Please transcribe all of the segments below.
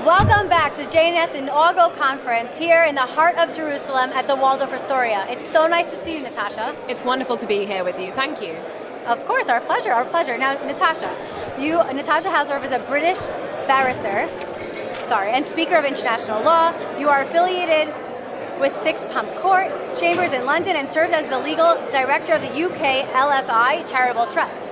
Welcome back to the JNS inaugural conference here in the heart of Jerusalem at the Waldorf Astoria. It's so nice to see you, Natasha. It's wonderful to be here with you. Thank you. Of course, our pleasure, our pleasure. Now, Natasha Hausdorff is a British barrister, and Speaker of International Law. You are affiliated with Six Pump Court Chambers in London and served as the legal director of the UKLFI Charitable Trust.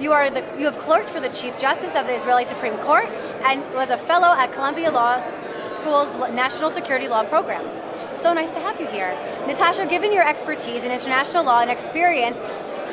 You have clerked for the Chief Justice of the Israeli Supreme Court and was a fellow at Columbia Law School's National Security Law Program. It's so nice to have you here. Natasha, given your expertise in international law and experience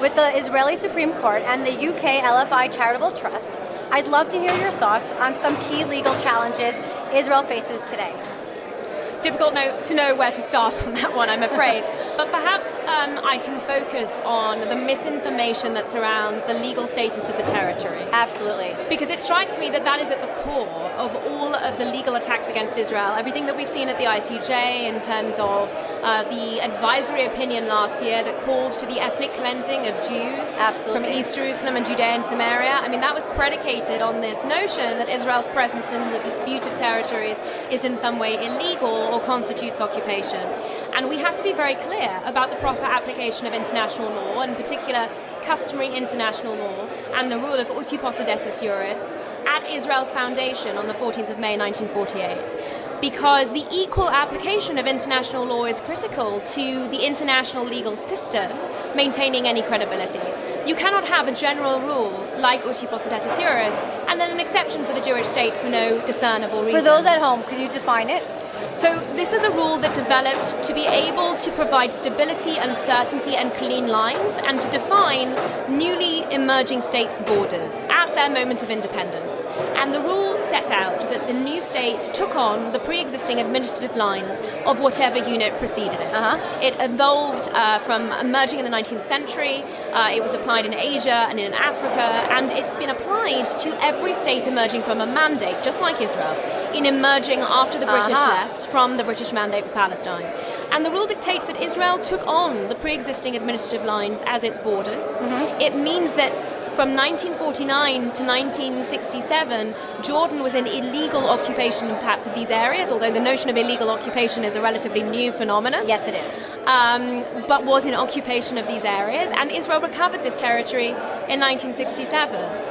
with the Israeli Supreme Court and the UKLFI Charitable Trust, I'd love to hear your thoughts on some key legal challenges Israel faces today. It's difficult to know where to start on that one, I'm afraid. But perhaps I can focus on the misinformation that surrounds the legal status of the territory. Absolutely. Because it strikes me that is at the core of all of the legal attacks against Israel. Everything that we've seen at the ICJ in terms of the advisory opinion last year that called for the ethnic cleansing of Jews from East Jerusalem and Judea and Samaria. I mean, that was predicated on this notion that Israel's presence in the disputed territories is in some way illegal or constitutes occupation. And we have to be very clear about the proper application of international law, in particular customary international law, and the rule of uti possidetis juris at Israel's foundation on the 14th of May 1948. Because the equal application of international law is critical to the international legal system maintaining any credibility. You cannot have a general rule like uti possidetis juris and then an exception for the Jewish state for no discernible reason. For those at home, could you define it? So this is a rule that developed to be able to provide stability and certainty and clean lines and to define newly emerging states' borders at their moment of independence. And the rule set out that the new state took on the pre-existing administrative lines of whatever unit preceded it. It evolved from emerging in the 19th century, it was applied in Asia and in Africa, and it's been applied to every state emerging from a mandate, just like Israel, in emerging after the British left from the British Mandate for Palestine. And the rule dictates that Israel took on the pre-existing administrative lines as its borders. It means that from 1949 to 1967, Jordan was in illegal occupation perhaps of these areas, although the notion of illegal occupation is a relatively new phenomenon. Yes, it is. But was in occupation of these areas, and Israel recovered this territory in 1967.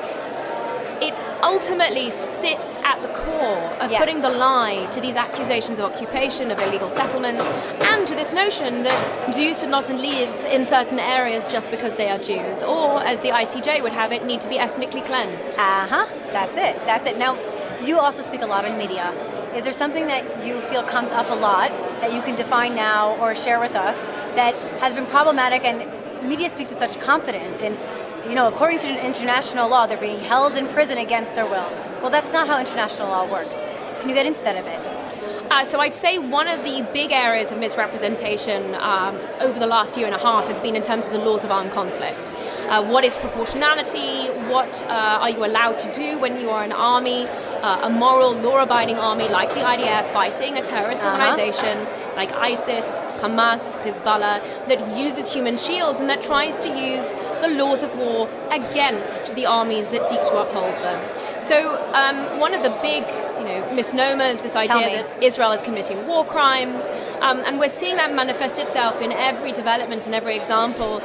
It ultimately sits at the core of putting the lie to these accusations of occupation, of illegal settlements, and to this notion that Jews should not live in certain areas just because they are Jews, or, as the ICJ would have it, need to be ethnically cleansed. That's it. Now, you also speak a lot in media. Is there something that you feel comes up a lot that you can define now or share with us that has been problematic and media speaks with such confidence in, according to international law, they're being held in prison against their will? Well, that's not how international law works. Can you get into that a bit? So I'd say one of the big areas of misrepresentation over the last year and a half has been in terms of the laws of armed conflict. What is proportionality? What are you allowed to do when you are an army, a moral, law-abiding army like the IDF fighting a terrorist organization like ISIS, Hamas, Hezbollah, that uses human shields and that tries to use the laws of war against the armies that seek to uphold them. So one of the big misnomers, this idea that Israel is committing war crimes, and we're seeing that manifest itself in every development and every example,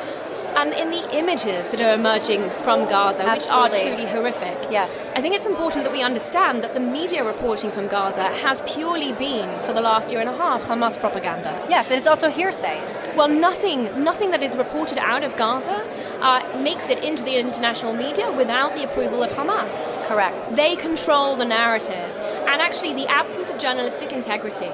and in the images that are emerging from Gaza, which are truly horrific. Yes. I think it's important that we understand that the media reporting from Gaza has purely been, for the last year and a half, Hamas propaganda. Yes, and it's also hearsay. Well, nothing that is reported out of Gaza makes it into the international media without the approval of Hamas. Correct. They control the narrative. And actually, the absence of journalistic integrity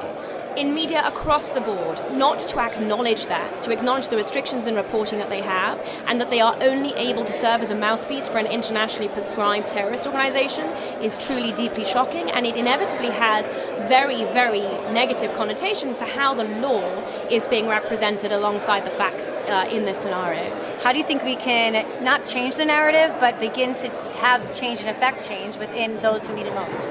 in media across the board, not to acknowledge that, to acknowledge the restrictions in reporting that they have, and that they are only able to serve as a mouthpiece for an internationally prescribed terrorist organization, is truly deeply shocking, and it inevitably has very, very negative connotations to how the law is being represented alongside the facts in this scenario. how do you think we can not change the narrative, but begin to have change and affect change within those who need it most?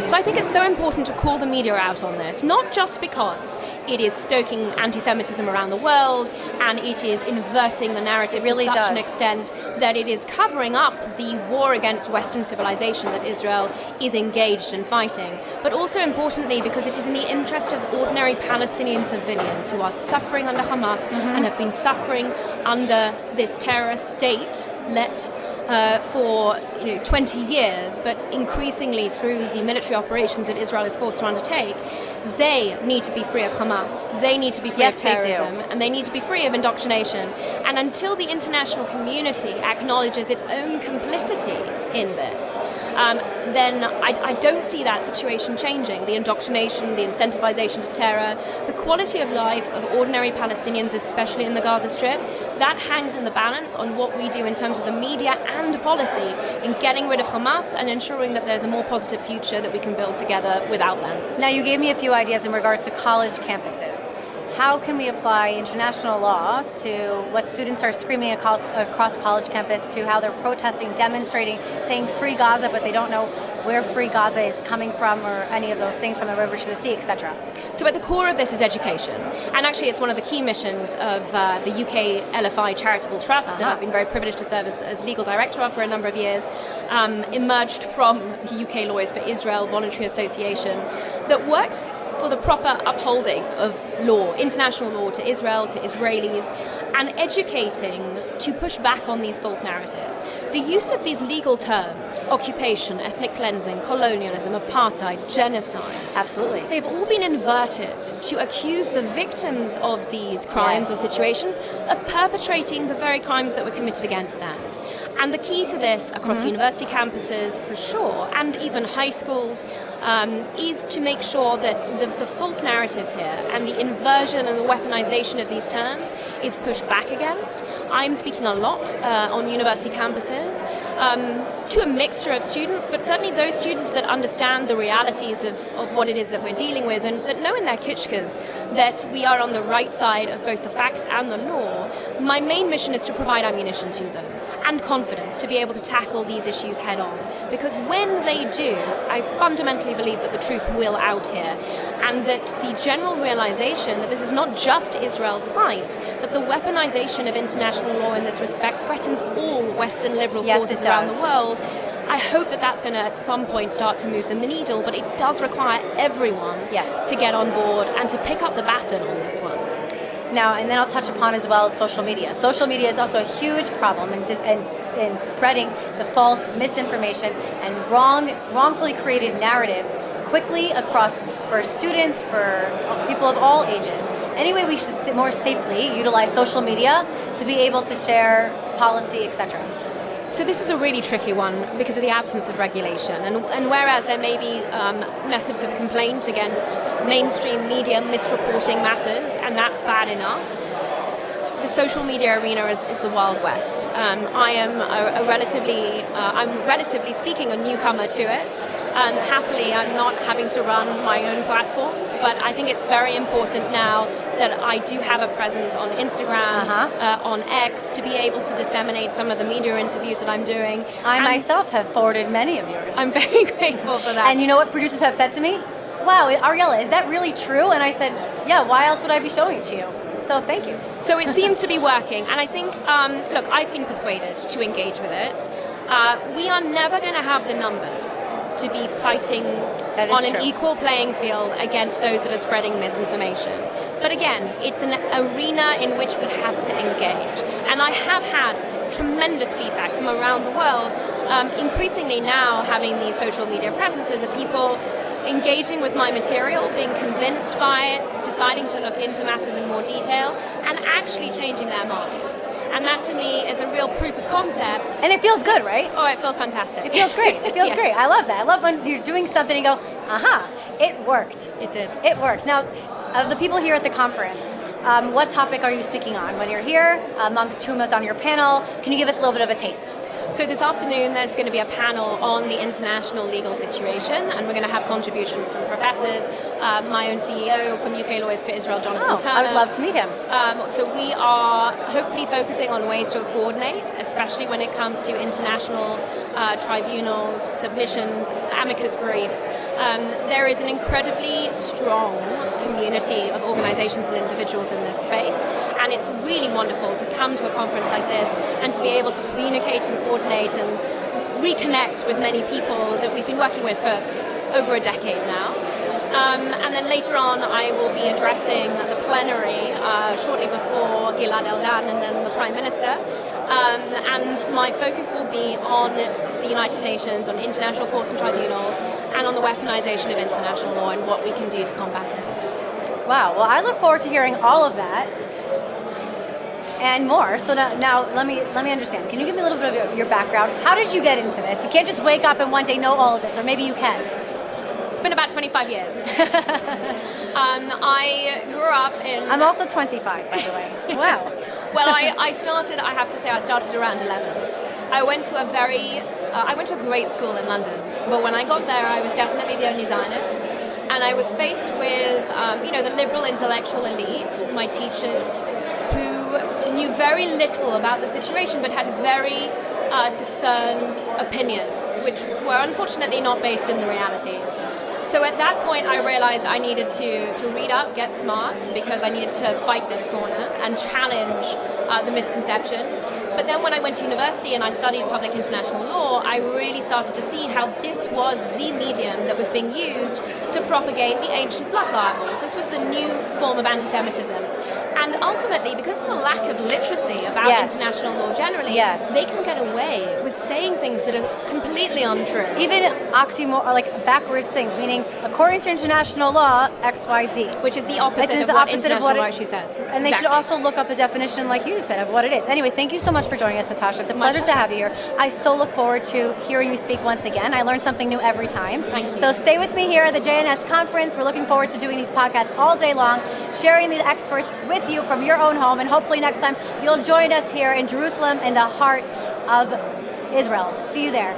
So I think it's so important to call the media out on this, not just because it is stoking anti-Semitism around the world and it is inverting the narrative to such an extent that it is covering up the war against Western civilization that Israel is engaged in fighting, but also importantly because it is in the interest of ordinary Palestinian civilians who are suffering under Hamas and have been suffering under this terrorist state for 20 years, but increasingly through the military operations that Israel is forced to undertake. They need to be free of Hamas, they need to be free of terrorism, and they need to be free of indoctrination. And until the international community acknowledges its own complicity in this, then I don't see that situation changing. The indoctrination, the incentivization to terror, the quality of life of ordinary Palestinians, especially in the Gaza Strip, that hangs in the balance on what we do in terms of the media and policy in getting rid of Hamas and ensuring that there's a more positive future that we can build together without them. Now, you gave me a few ideas in regards to college campuses. How can we apply international law to what students are screaming across college campus, to how they're protesting, demonstrating, saying free Gaza, but they don't know where free Gaza is coming from or any of those things, from the river to the sea, etc. So at the core of this is education. And actually it's one of the key missions of the UKLFI Charitable Trust that I've been very privileged to serve as legal director of for a number of years, emerged from the UK Lawyers for Israel Voluntary Association that works for the proper upholding of law, international law, to Israel, to Israelis, and educating to push back on these false narratives. The use of these legal terms, occupation, ethnic cleansing, colonialism, apartheid, genocide, absolutely, they've all been inverted to accuse the victims of these crimes or situations of perpetrating the very crimes that were committed against them. And the key to this across university campuses, for sure, and even high schools, is to make sure that the false narratives here and the inversion and the weaponization of these terms is pushed back against. I'm speaking a lot on university campuses to a mixture of students, but certainly those students that understand the realities of what it is that we're dealing with and that know in their kitchkas that we are on the right side of both the facts and the law. My main mission is to provide ammunition to them and confidence to be able to tackle these issues head on. Because when they do, I fundamentally believe that the truth will out here, and that the general realization that this is not just Israel's fight, that the weaponization of international law in this respect threatens all Western liberal causes around the world. I hope that that's going to at some point start to move the needle, but it does require everyone to get on board and to pick up the baton on this one. Now, and then I'll touch upon as well social media. Social media is also a huge problem in spreading the false misinformation and wrongfully created narratives quickly across, for students, for people of all ages. Anyway, we should more safely utilize social media to be able to share policy, etc. So this is a really tricky one because of the absence of regulation. And whereas there may be methods of complaint against mainstream media misreporting matters, and that's bad enough, the social media arena is the Wild West. I am I'm relatively speaking, a newcomer to it. Happily, I'm not having to run my own platforms, but I think it's very important now that I do have a presence on Instagram, on X, to be able to disseminate some of the media interviews that I'm doing. I myself have forwarded many of yours. I'm very grateful for that. And you know what producers have said to me? Wow, Ariella, is that really true? And I said, yeah, why else would I be showing it to you? So thank you. So it seems to be working, and I think, look, I've been persuaded to engage with it. We are never going to have the numbers to be fighting on an equal playing field against those that are spreading misinformation. But again, it's an arena in which we have to engage. And I have had tremendous feedback from around the world, increasingly now having these social media presences of people engaging with my material, being convinced by it, deciding to look into matters in more detail, and actually changing their minds. And that to me is a real proof of concept. And it feels good, right? Oh, it feels fantastic. It feels great. It feels great. I love that. I love when you're doing something and you go, aha, it worked. It did. It worked. Now, of the people here at the conference, what topic are you speaking on? When you're here, amongst whom is on your panel, can you give us a little bit of a taste? So this afternoon there's going to be a panel on the international legal situation, and we're going to have contributions from professors, my own CEO from UK Lawyers for Israel, Jonathan Turner. I would love to meet him. So we are hopefully focusing on ways to coordinate, especially when it comes to international tribunals, submissions, amicus briefs. There is an incredibly strong community of organizations and individuals in this space, and it's really wonderful to come to a conference like this and to be able to communicate and coordinate and reconnect with many people that we've been working with for over a decade now. And then later on I will be addressing the plenary shortly before Gilad Erdan and then the Prime Minister. And my focus will be on the United Nations, on international courts and tribunals, and on the weaponization of international law and what we can do to combat it. Wow, well, I look forward to hearing all of that and more. So now let me understand. Can you give me a little bit of your background? How did you get into this? You can't just wake up and one day know all of this, or maybe you can. It's been about 25 years. I grew up in... I'm also 25, by the way. Wow. Well, I started around 11. I went to a great school in London, but when I got there, I was definitely the only Zionist, and I was faced with, the liberal intellectual elite, my teachers, who knew very little about the situation, but had very discerned opinions, which were unfortunately not based in the reality. So at that point, I realized I needed to read up, get smart, because I needed to fight this corner and challenge the misconceptions. But then when I went to university and I studied public international law, I really started to see how this was the medium that was being used to propagate the ancient blood libels. This was the new form of anti-Semitism. And ultimately, because of the lack of literacy about international law generally, they can get away with saying things that are completely untrue. Even oxymoron, like backwards things, meaning according to international law, X, Y, Z. Which is the opposite of what international law actually says. And they should also look up a definition, like you said, of what it is. Anyway, thank you so much for joining us, Natasha. It's a pleasure to have you here. I so look forward to hearing you speak once again. I learn something new every time. Thank you. So stay with me here at the JNS conference. We're looking forward to doing these podcasts all day long, sharing these experts with you from your own home, and hopefully next time you'll join us here in Jerusalem, in the heart of Israel. See you there.